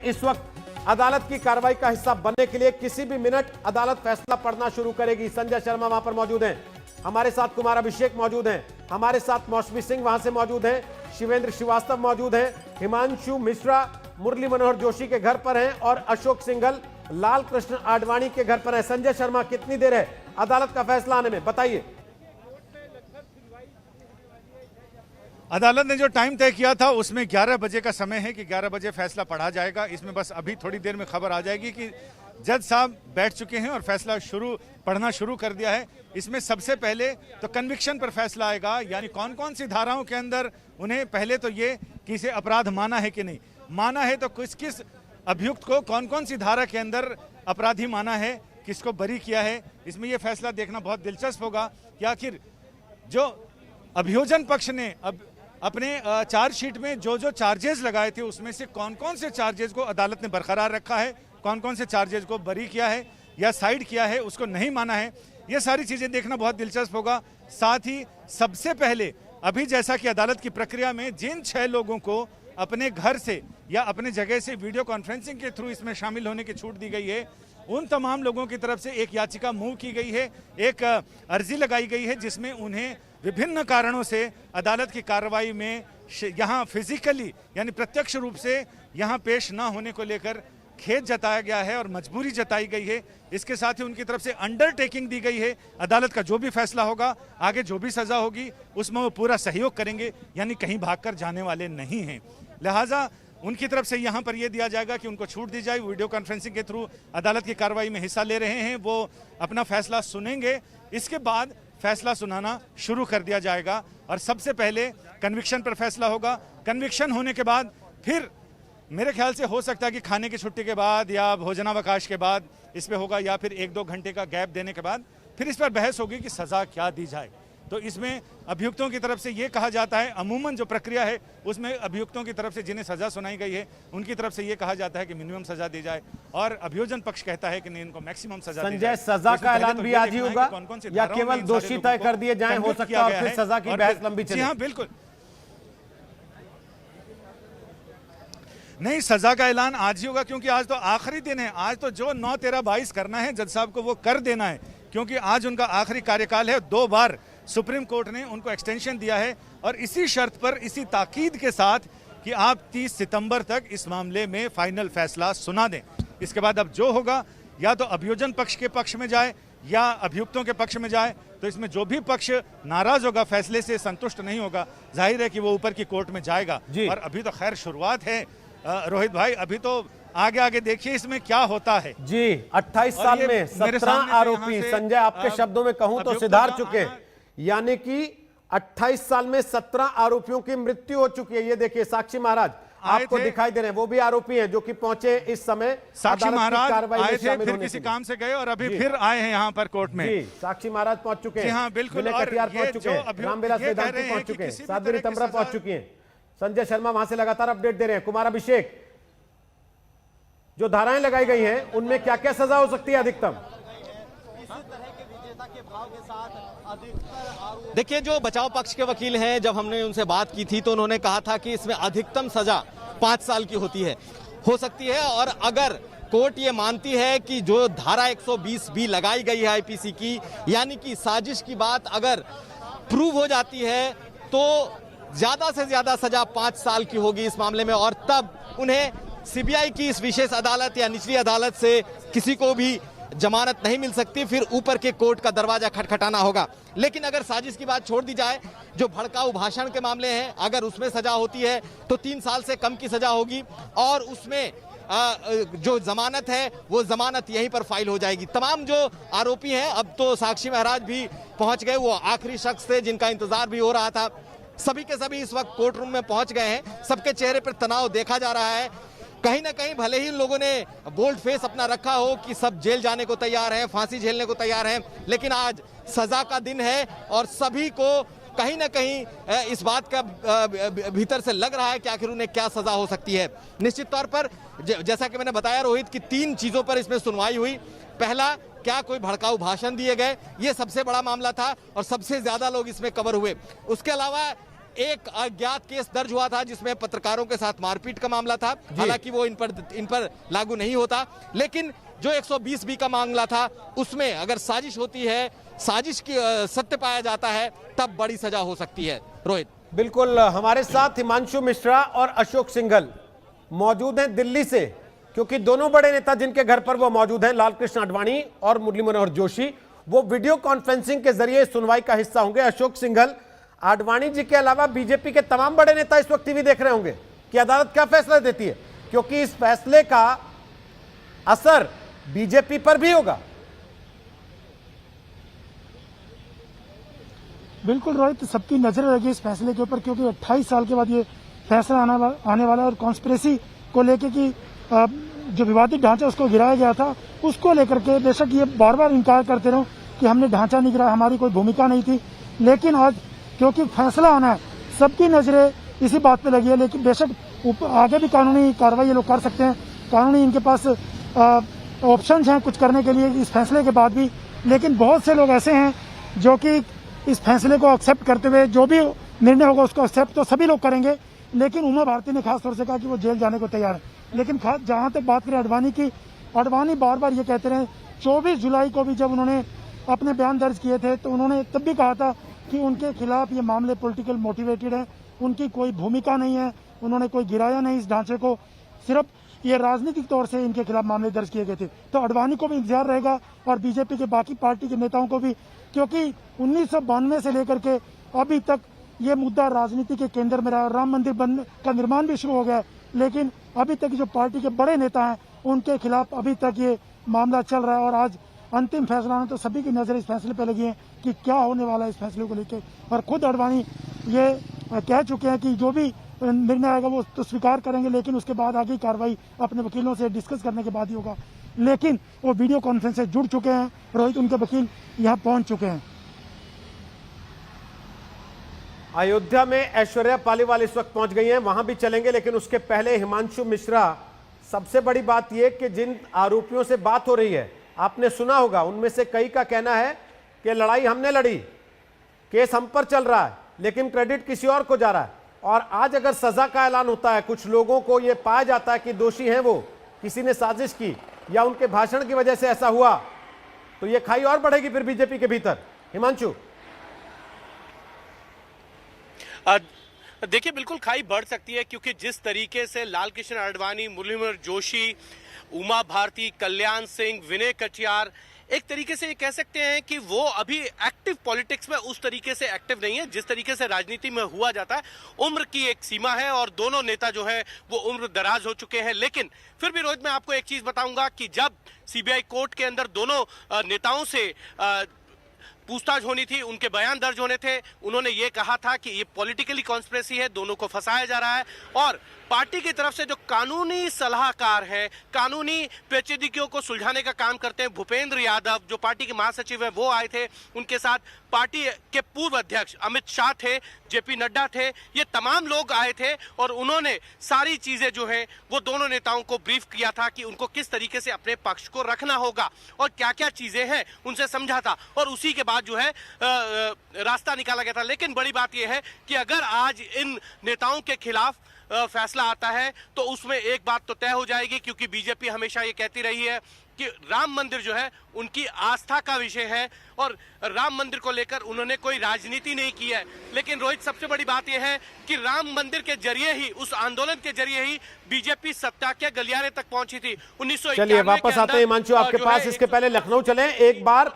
इस वक्त अदालत की कार्रवाई का हिस्सा बनने के लिए किसी भी मिनट अदालत फैसला पढ़ना शुरू करेगी। संजय शर्मा वहां पर मौजूद हैं, हमारे साथ कुमार अभिषेक मौजूद हैं, हमारे साथ मौसमी सिंह वहां से मौजूद हैं, शिवेंद्र श्रीवास्तव मौजूद हैं, हिमांशु मिश्रा मुरली मनोहर जोशी के घर पर हैं और अशोक सिंघल लाल कृष्ण आडवाणी के घर पर हैं। संजय शर्मा, कितनी देर है अदालत का फैसला आने में, बताइए। अदालत ने जो टाइम तय किया था उसमें 11 बजे का समय है कि 11 बजे फैसला पढ़ा जाएगा। इसमें बस अभी थोड़ी देर में खबर आ जाएगी कि जज साहब बैठ चुके हैं और फैसला पढ़ना शुरू कर दिया है। इसमें सबसे पहले तो कन्विक्शन पर फैसला आएगा, यानी कौन कौन सी धाराओं के अंदर उन्हें पहले तो ये कि इसे अपराध माना है कि नहीं माना है, तो किस किस अभियुक्त को कौन कौन सी धारा के अंदर अपराधी माना है, किसको बरी किया है। इसमें यह फैसला देखना बहुत दिलचस्प होगा कि आखिर जो अभियोजन पक्ष ने अपने चार्जशीट में जो जो चार्जेस लगाए थे उसमें से कौन कौन से चार्जेस को अदालत ने बरकरार रखा है, कौन कौन से चार्जेस को बरी किया है या साइड किया है, उसको नहीं माना है। ये सारी चीजें देखना बहुत दिलचस्प होगा। साथ ही सबसे पहले अभी जैसा कि अदालत की प्रक्रिया में जिन 6 लोगों को अपने घर से या अपने जगह से वीडियो कॉन्फ्रेंसिंग के थ्रू इसमें शामिल होने की छूट दी गई है, उन तमाम लोगों की तरफ से एक याचिका मूव की गई है, एक अर्जी लगाई गई है जिसमें उन्हें विभिन्न कारणों से अदालत की कार्रवाई में यहाँ फिजिकली यानी प्रत्यक्ष रूप से यहाँ पेश ना होने को लेकर खेद जताया गया है और मजबूरी जताई गई है। इसके साथ ही उनकी तरफ से अंडरटेकिंग दी गई है, अदालत का जो भी फैसला होगा, आगे जो भी सजा होगी उसमें वो पूरा सहयोग करेंगे, यानी कहीं भागकर जाने वाले नहीं हैं। लिहाजा उनकी तरफ से यहाँ पर यह दिया जाएगा कि उनको छूट दी जाए, वीडियो कॉन्फ्रेंसिंग के थ्रू अदालत की कार्रवाई में हिस्सा ले रहे हैं, वो अपना फैसला सुनेंगे। इसके बाद फैसला सुनाना शुरू कर दिया जाएगा और सबसे पहले कन्विक्शन पर फैसला होगा। कन्विक्शन होने के बाद फिर मेरे ख्याल से हो सकता है कि खाने की छुट्टी के बाद या भोजनावकाश के बाद इस पे होगा, या फिर 1-2 घंटे का गैप देने के बाद फिर इस पर बहस होगी कि सजा क्या दी जाए। तो इसमें अभियुक्तों की तरफ से ये कहा जाता है, अमूमन जो प्रक्रिया है उसमें अभियुक्तों की तरफ से जिन्हें सजा सुनाई गई है उनकी तरफ से ये कहा जाता है कि मिनिमम सजा दी जाए और अभियोजन पक्ष कहता है कि नहीं, इनको मैक्सिमम सजा दी जाए। संजय, सजा का ऐलान भी आज ही होगा या केवल दोषी तय कर दिए जाए, हो सकता है फिर सजा की बहस लंबी चले? हाँ बिल्कुल नहीं, सजा का ऐलान आज ही होगा क्योंकि आज तो आखिरी दिन है। आज तो जो 9, 13, 22 करना है जज साहब को वो कर देना है, क्योंकि आज उनका आखिरी कार्यकाल है। 2 बार सुप्रीम कोर्ट ने उनको एक्सटेंशन दिया है और इसी शर्त पर, इसी ताकीद के साथ कि आप 30 सितंबर तक इस मामले में फाइनल फैसला सुना दें। इसके बाद अब जो होगा या तो अभियोजन पक्ष के पक्ष में जाए या अभियुक्तों के पक्ष में जाए, तो इसमें जो भी पक्ष नाराज होगा, फैसले से संतुष्ट नहीं होगा, जाहिर है कि वो ऊपर की कोर्ट में जाएगा। और अभी तो खैर शुरुआत है रोहित भाई, अभी तो आगे आगे देखिए इसमें क्या होता है। जी, 28 साल में 17 आरोपी, संजय आपके शब्दों में कहूं तो सिधार चुके, यानी कि 28 साल में 17 आरोपियों की मृत्यु हो चुकी है। ये देखिए साक्षी महाराज आपको दिखाई दे रहे हैं, वो भी आरोपी हैं जो कि पहुंचे इस समय। साक्षी महाराज आए थे, फिर किसी काम से गए और अभी फिर आए हैं यहाँ पर कोर्ट में। जी, साक्षी महाराज पहुंच चुके हैं, हाँ बिल्कुल, पहुंच चुके हैं, रामविलास वेदांती पहुंच चुके हैं, साध्वी तमरा पहुंच चुकी हैं। संजय शर्मा वहां से लगातार अपडेट दे रहे हैं। कुमार अभिषेक, जो धाराएं लगाई गई हैं उनमें क्या क्या सजा हो सकती है अधिकतम? देखिए, जो बचाव पक्ष के वकील हैं, जब हमने उनसे बात की थी तो उन्होंने कहा था कि इसमें अधिकतम सजा 5 साल की हो सकती है। और अगर कोर्ट ये मानती है कि जो धारा 120B लगाई गई है आईपीसी की, यानी कि साजिश की बात अगर प्रूव हो जाती है तो ज्यादा से ज्यादा सजा 5 साल की होगी इस मामले में, और तब उन्हें सीबीआई की इस विशेष अदालत या निचली अदालत से किसी को भी जमानत नहीं मिल सकती, फिर ऊपर के कोर्ट का दरवाजा खटखटाना होगा। लेकिन अगर साजिश की बात छोड़ दी जाए, जो भड़काऊ भाषण के मामले हैं, अगर उसमें सजा होती है तो 3 साल से कम की सजा होगी और उसमें जो जमानत है वो जमानत यहीं पर फाइल हो जाएगी। तमाम जो आरोपी हैं, अब तो साक्षी महाराज भी पहुंच गए, वो आखिरी शख्स थे जिनका इंतजार भी हो रहा था, सभी के सभी इस वक्त कोर्ट रूम में पहुंच गए हैं। सबके चेहरे पर तनाव देखा जा रहा है। कहीं ना कहीं भले ही लोगों ने बोल्ड फेस अपना रखा हो कि सब जेल जाने को तैयार हैं, फांसी झेलने को तैयार हैं, लेकिन आज सजा का दिन है और सभी को कहीं ना कहीं इस बात का भीतर से लग रहा है कि आखिर उन्हें क्या सजा हो सकती है। निश्चित तौर पर जैसा कि मैंने बताया रोहित कि 3 चीजों पर इसमें सुनवाई हुई। पहला, क्या कोई भड़काऊ भाषण दिए गए, ये सबसे बड़ा मामला था और सबसे ज्यादा लोग इसमें कवर हुए। उसके अलावा एक अज्ञात केस दर्ज हुआ था जिसमें पत्रकारों के साथ मारपीट का मामला था। हालांकि वो इन पर लागू नहीं होता, लेकिन जो 120B का मामला था उसमें अगर साजिश होती है, साजिश की सत्य पाया जाता है, तब बड़ी सजा हो सकती है। रोहित, बिल्कुल। हमारे साथ हिमांशु मिश्रा और अशोक सिंघल मौजूद हैं दिल्ली से, क्योंकि दोनों बड़े नेता जिनके घर पर वो मौजूद हैं, लाल कृष्ण आडवाणी और मुरली मनोहर जोशी, वो वीडियो कॉन्फ्रेंसिंग के जरिए सुनवाई का हिस्सा होंगे। अशोक सिंघल, आडवाणी जी के अलावा बीजेपी के तमाम बड़े नेता इस वक्त टीवी देख रहे होंगे कि अदालत क्या फैसला देती है, क्योंकि इस फैसले का असर बीजेपी पर भी होगा। बिल्कुल रोहित, सबकी नजर लगी इस फैसले के ऊपर, क्योंकि 28 साल के बाद ये फैसला आने वाला और कॉन्स्पिरेसी को लेकर कि जो विवादित ढांचा उसको गिराया गया था, उसको लेकर के बेशक ये बार बार इनकार करते रहो कि हमने ढांचा नहीं गिराया, हमारी कोई भूमिका नहीं थी, लेकिन आज क्योंकि फैसला आना है, सबकी नजरें इसी बात पे लगी है। लेकिन बेशक आगे भी कानूनी कार्रवाई ये लोग कर सकते हैं, कानूनी इनके पास ऑप्शंस हैं कुछ करने के लिए इस फैसले के बाद भी। लेकिन बहुत से लोग ऐसे हैं जो कि इस फैसले को एक्सेप्ट करते हुए जो भी निर्णय होगा उसको एक्सेप्ट तो सभी लोग करेंगे, लेकिन उमा भारती ने खास तौर से कहा कि वो जेल जाने को तैयार है। लेकिन जहां तक बात करें आडवाणी की, आडवाणी बार बार ये कहते रहे, 24 जुलाई को भी जब उन्होंने अपने बयान दर्ज किए थे तो उन्होंने तब भी कहा था कि उनके खिलाफ ये मामले पॉलिटिकल मोटिवेटेड है, उनकी कोई भूमिका नहीं है, उन्होंने कोई गिराया नहीं इस ढांचे को, सिर्फ ये राजनीतिक तौर से इनके खिलाफ मामले दर्ज किए गए थे। तो आडवाणी को भी इंतजार रहेगा और बीजेपी के बाकी पार्टी के नेताओं को भी, क्योंकि 1992 से लेकर के अभी तक ये मुद्दा राजनीति के केंद्र में रहा। राम मंदिर का निर्माण भी शुरू हो गया, लेकिन अभी तक जो पार्टी के बड़े नेता हैं उनके खिलाफ अभी तक ये मामला चल रहा है। और आज अंतिम फैसला आना तो सभी की नजर इस फैसले पर लगी है कि क्या होने वाला है इस फैसले को लेकर। और खुद आडवाणी ये कह चुके हैं कि जो भी निर्णय आएगा वो तो स्वीकार करेंगे, लेकिन उसके बाद आगे कार्रवाई अपने वकीलों से डिस्कस करने के बाद ही होगा। लेकिन वो वीडियो कॉन्फ्रेंस से जुड़ चुके हैं रोहित, उनके वकील यहाँ पहुंच चुके हैं। अयोध्या में ऐश्वर्या पालीवाल इस वक्त पहुंच गई हैं, वहां भी चलेंगे, लेकिन उसके पहले हिमांशु मिश्रा, सबसे बड़ी बात यह कि जिन आरोपियों से बात हो रही है आपने सुना होगा, उनमें से कई का कहना है कि लड़ाई हमने लड़ी, केस हम पर चल रहा है, लेकिन क्रेडिट किसी और को जा रहा है। और आज अगर सजा का ऐलान होता है, कुछ लोगों को यह पाया जाता है कि दोषी हैं वो, किसी ने साजिश की या उनके भाषण की वजह से ऐसा हुआ, तो यह खाई और बढ़ेगी फिर बीजेपी के भीतर। हिमांशु, देखिए बिल्कुल खाई बढ़ सकती है, क्योंकि जिस तरीके से लाल कृष्ण आडवाणी, मुरली मनोहर जोशी, उमा भारती, कल्याण सिंह, विनय कटियार, एक तरीके से ये कह सकते हैं कि वो अभी एक्टिव पॉलिटिक्स में उस तरीके से एक्टिव नहीं है जिस तरीके से राजनीति में हुआ जाता है। उम्र की एक सीमा है और दोनों नेता जो है वो उम्र दराज हो चुके हैं। लेकिन फिर भी रोहित, मैं आपको एक चीज बताऊंगा कि जब सीबीआई कोर्ट के अंदर दोनों नेताओं से पूछताछ होनी थी, उनके बयान दर्ज होने थे, उन्होंने ये कहा था कि ये पॉलिटिकली कॉन्स्पिरेसी है, दोनों को फंसाया जा रहा है। और पार्टी की तरफ से जो कानूनी सलाहकार है, कानूनी पेचीदगियों को सुलझाने का काम करते हैं, भूपेंद्र यादव जो पार्टी के महासचिव है वो आए थे, उनके साथ पार्टी के पूर्व अध्यक्ष अमित शाह थे, जेपी नड्डा थे, ये तमाम लोग आए थे और उन्होंने सारी चीजें जो है वो दोनों नेताओं को ब्रीफ किया था कि उनको किस तरीके से अपने पक्ष को रखना होगा और क्या क्या चीजें हैं उनसे समझा था, और उसी के बाद जो है रास्ता निकाला गया था। लेकिन बड़ी बात यह है कि अगर आज इन नेताओं के खिलाफ फैसला आता है तो उसमें एक बात तो तय हो जाएगी, क्योंकि बीजेपी हमेशा ये कहती रही है कि राम मंदिर जो है उनकी आस्था का विषय है और राम मंदिर को लेकर उन्होंने कोई राजनीति नहीं की है। लेकिन रोहित, सबसे बड़ी बात यह है कि राम मंदिर के जरिए ही, उस आंदोलन के जरिए ही बीजेपी सत्ता के गलियारे तक पहुंची थी 1991। चलिए वापस आते हैं हिमांशु आपके पास, इसके पहले लखनऊ चलें एक बार।